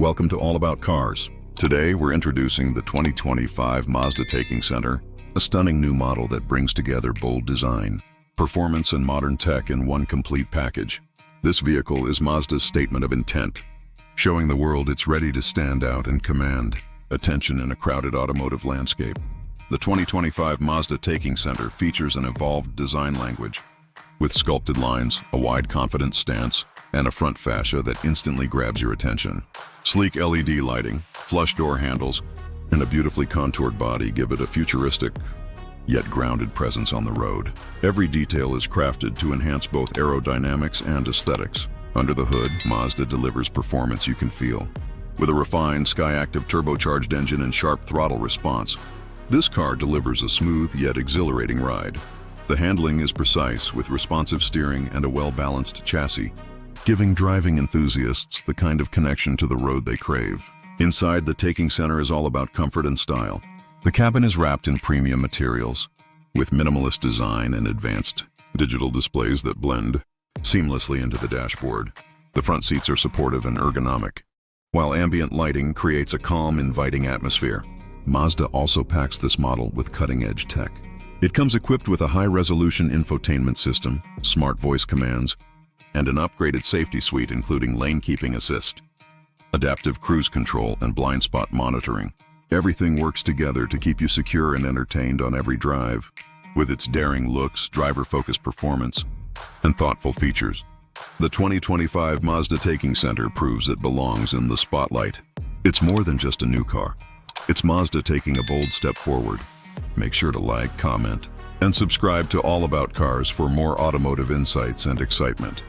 welcome to All About Cars. Today we're introducing the 2025 Mazda Taking Center, a stunning new model that brings together bold design, performance and modern tech in one complete package. This vehicle is Mazda's statement of intent, showing the world it's ready to stand out and command attention in a crowded automotive landscape. The 2025 Mazda Taking Center features an evolved design language, with sculpted lines, a wide confident stance, and a front fascia that instantly grabs your attention. Sleek LED lighting, flush door handles, and a beautifully contoured body give it a futuristic, yet grounded presence on the road. Every detail is crafted to enhance both aerodynamics and aesthetics. Under the hood, Mazda delivers performance you can feel. With a refined Skyactiv turbocharged engine and sharp throttle response, this car delivers a smooth yet exhilarating ride. The handling is precise, with responsive steering and a well-balanced chassis, giving driving enthusiasts the kind of connection to the road they crave. Inside, the Taking Center is all about comfort and style. The cabin is wrapped in premium materials, with minimalist design and advanced digital displays that blend seamlessly into the dashboard. The front seats are supportive and ergonomic, while ambient lighting creates a calm, inviting atmosphere. Mazda also packs this model with cutting-edge tech. It comes equipped with a high-resolution infotainment system, smart voice commands, and an upgraded safety suite including lane-keeping assist, adaptive cruise control, and blind spot monitoring. Everything works together to keep you secure and entertained on every drive. With its daring looks, driver-focused performance, and thoughtful features, the 2025 Mazda Taking Center proves it belongs in the spotlight. It's more than just a new car. It's Mazda taking a bold step forward. Make sure to like, comment, and subscribe to All About Cars for more automotive insights and excitement.